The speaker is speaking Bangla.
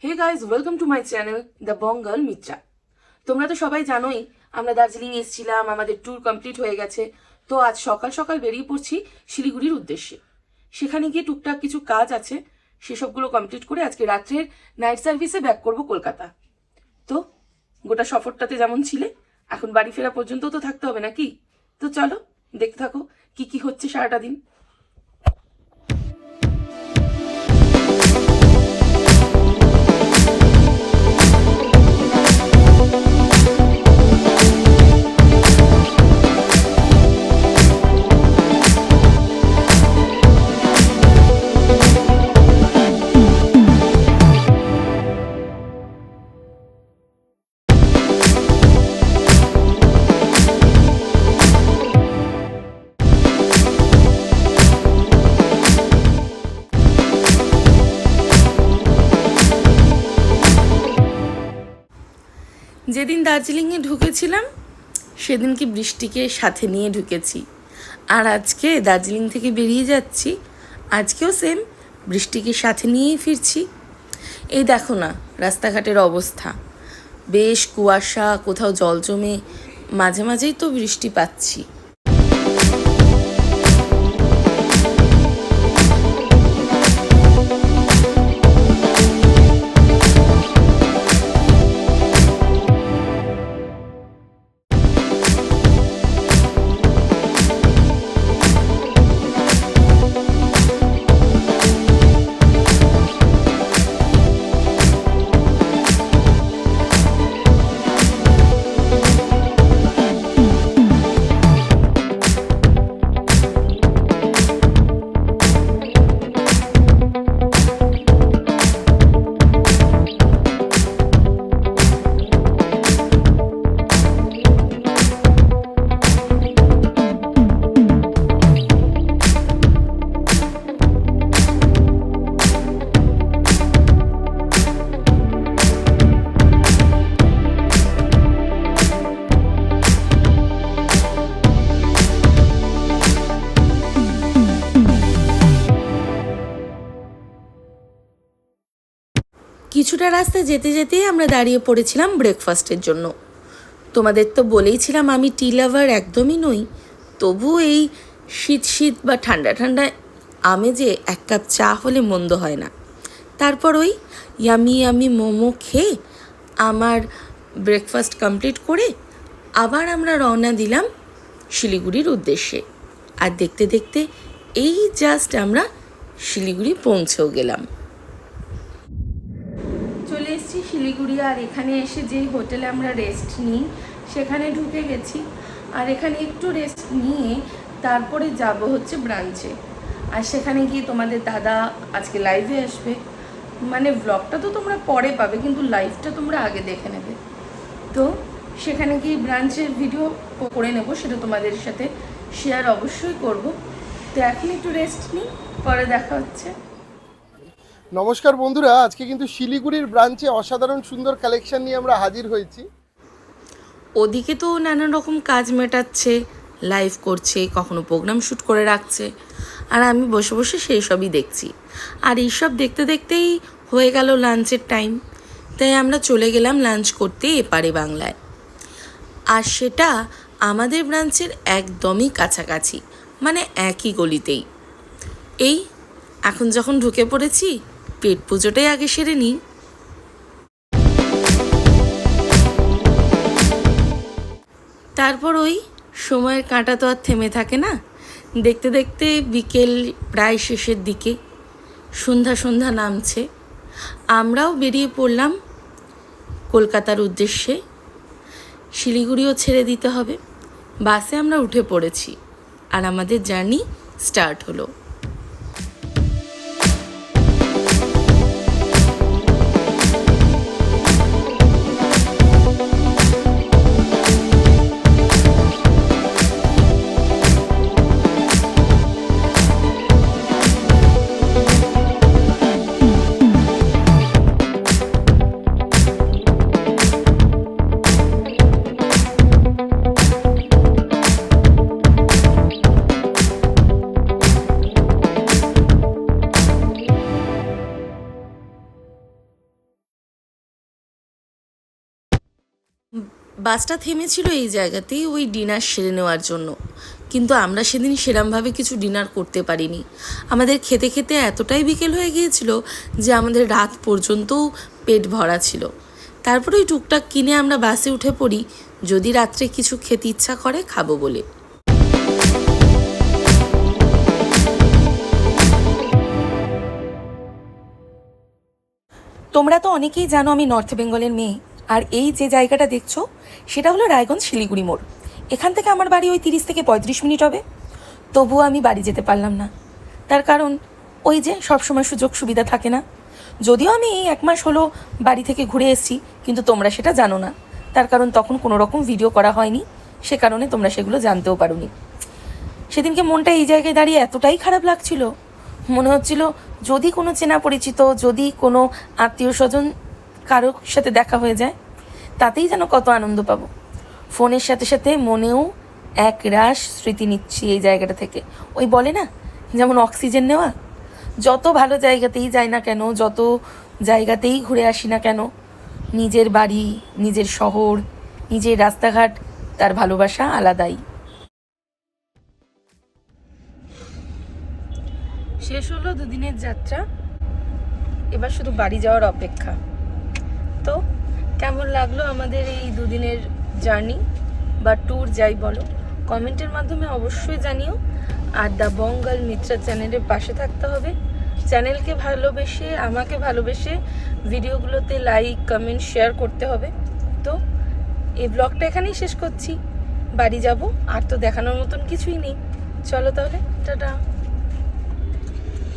Hey guys, welcome to my channel the Bangal Mitra. তোমরা তো সবাই জানোই আমরা দার্জিলিং এসেছিলাম, আমাদের ট্যুর কমপ্লিট হয়ে গেছে। তো আজ সকাল সকাল বেরিয়ে পড়ছি শিলিগুড়ির উদ্দেশ্যে। সেখানে গিয়ে টুকটাক কিছু কাজ আছে, সেসবগুলো কমপ্লিট করে আজকে রাত্রের নাইট সার্ভিসে ব্যাক করব কলকাতা। তো গোটা সফরটাতে যেমন ছিলে, এখন বাড়ি ফেরা পর্যন্ত তো থাকতে হবে নাকি? তো চলো দেখতে থাকো কি কি হচ্ছে সারাটা দিন। যেদিন দার্জিলিংয়ে ঢুকেছিলাম সেদিন কি বৃষ্টিকে সাথে নিয়ে ঢুকেছি, আর আজকে দার্জিলিং থেকে বেরিয়ে যাচ্ছি, আজকেও সেম বৃষ্টিকে সাথে নিয়েই ফিরছি। এই দেখো না রাস্তাঘাটের অবস্থা, বেশ কুয়াশা, কোথাও জল জমে, মাঝে মাঝেই তো বৃষ্টি পাচ্ছি। কিছুটা রাস্তা যেতে যেতেই আমরা দাঁড়িয়ে পড়েছিলাম ব্রেকফাস্টের জন্য। তোমাদের তো বলেইছিলাম আমি টি লাভার একদমই নই, তবু এই শীত শীত বা ঠান্ডা ঠান্ডা আমেজে এক কাপ চা হলে মন্দ হয় না। তারপর ওই ইয়ামি ইয়ামি মোমো খেয়ে আমার ব্রেকফাস্ট কমপ্লিট করে আবার আমরা রওনা দিলাম শিলিগুড়ির উদ্দেশ্যে। আর দেখতে দেখতে এই জাস্ট আমরা শিলিগুড়ি পৌঁছেও গেলাম। চলে এসেছি শিলিগুড়ি, আর এখানে এসে যেই হোটেলে আমরা রেস্ট নিই সেখানে ঢুকে গেছি। আর এখানে একটু রেস্ট নিয়ে তারপরে যাব হচ্ছে ব্রাঞ্চে। আর সেখানে গিয়ে তোমাদের দাদা আজকে লাইভে আসবে, মানে ব্লগটা তো তোমরা পরে পাবে কিন্তু লাইভটা তোমরা আগে দেখে নেবে। তো সেখানে গিয়ে ব্রাঞ্চের ভিডিও করে নেব, সেটা তোমাদের সাথে শেয়ার অবশ্যই করব। তো এখন একটু রেস্ট নিই, পরে দেখা হচ্ছে। নমস্কার বন্ধুরা, আজকে কিন্তু শিলিগুড়ির ব্রাঞ্চে অসাধারণ সুন্দর কালেকশন নিয়ে আমরা হাজির হয়েছি। ওদিকে তো নানান রকম কাজ মেটাচ্ছে, লাইভ করছে, কখনো প্রোগ্রাম শ্যুট করে রাখছে, আর আমি বসে বসে সেই সবই দেখছি। আর এইসব দেখতে দেখতেই হয়ে গেল লাঞ্চের টাইম, তাই আমরা চলে গেলাম লাঞ্চ করতে এপারে বাংলায়। আর সেটা আমাদের ব্রাঞ্চের একদমই কাছাকাছি, মানে একই গলিতেই। এই এখন যখন ঢুকে পড়েছি, পেট পুজোটাই আগে সেরে নিই। তারপর ওই সময়ের কাঁটা তো আর থেমে থাকে না, দেখতে দেখতে বিকেল প্রায় শেষের দিকে, সন্ধ্যা সন্ধ্যা নামছে। আমরাও বেরিয়ে পড়লাম কলকাতার উদ্দেশ্যে। শিলিগুড়িও ছেড়ে দিতে হবে, বাসে আমরা উঠে পড়েছি, আর আমাদের জার্নি স্টার্ট হলো। বাসটা থেমেছিল এই জায়গাতেই ওই ডিনার সেরে নেওয়ার জন্য, কিন্তু আমরা সেদিন সেরমভাবে কিছু ডিনার করতে পারিনি। আমাদের খেতে খেতে এতটাই বিকেল হয়ে গিয়েছিল যে আমাদের রাত পর্যন্তও পেট ভরা ছিল। তারপরে ওই টুকটাক কিনে আমরা বাসে উঠে পড়ি, যদি রাত্রে কিছু খেতে ইচ্ছা করে খাবো বলে। তোমরা তো অনেকেই জানো আমি নর্থ বেঙ্গলের মেয়ে, আর এই যে জায়গাটা দেখছো সেটা হলো রায়গঞ্জ শিলিগুড়ি মোড়। এখান থেকে আমার বাড়ি ওই 30 থেকে 35 মিনিট হবে। তবুও আমি বাড়ি যেতে পারলাম না, তার কারণ ওই যে সবসময় সুযোগ সুবিধা থাকে না। যদিও আমি এই 1 মাস হলো বাড়ি থেকে ঘুরে এসেছি, কিন্তু তোমরা সেটা জানো না, তার কারণ তখন কোনো রকম ভিডিও করা হয়নি, সে কারণে তোমরা সেগুলো জানতেও পারোনি। সেদিনকে মনটা এই জায়গায় দাঁড়িয়ে এতটাই খারাপ লাগছিল, মনে হচ্ছিল যদি কোনো চেনা পরিচিত, যদি কোনো আত্মীয় স্বজন কারোর সাথে দেখা হয়ে যায়, তাতেই যেন কত আনন্দ পাবো। ফোনের সাথে সাথে মনেও এক রাশ স্মৃতি নিচ্ছি এই জায়গাটা থেকে। ওই বলে না, যেমন অক্সিজেন নেওয়া। যত ভালো জায়গাতেই যাই না কেন, যত জায়গাতেই ঘুরে আসি না কেন, নিজের বাড়ি, নিজের শহর, নিজের রাস্তাঘাট, তার ভালোবাসা আলাদাই। শেষ হলো দুদিনের যাত্রা, এবার শুধু বাড়ি যাওয়ার অপেক্ষা। তো কেমন লাগলো আমাদের এই দুদিনের জার্নি বা ট্যুর যাই বলো, কমেন্টের মাধ্যমে অবশ্যই জানিও। আর দ্য বঙ্গাল মিত্রা চ্যানেলের পাশে থাকতে হবে। চ্যানেলকে ভালোবেসে, আমাকে ভালোবেসে ভিডিওগুলোতে লাইক, কমেন্ট, শেয়ার করতে হবে। তো এই ব্লগটা এখানেই শেষ করছি, বাড়ি যাব, আর তো দেখানোর মতন কিছুই নেই। চলো তাহলে, টাটা।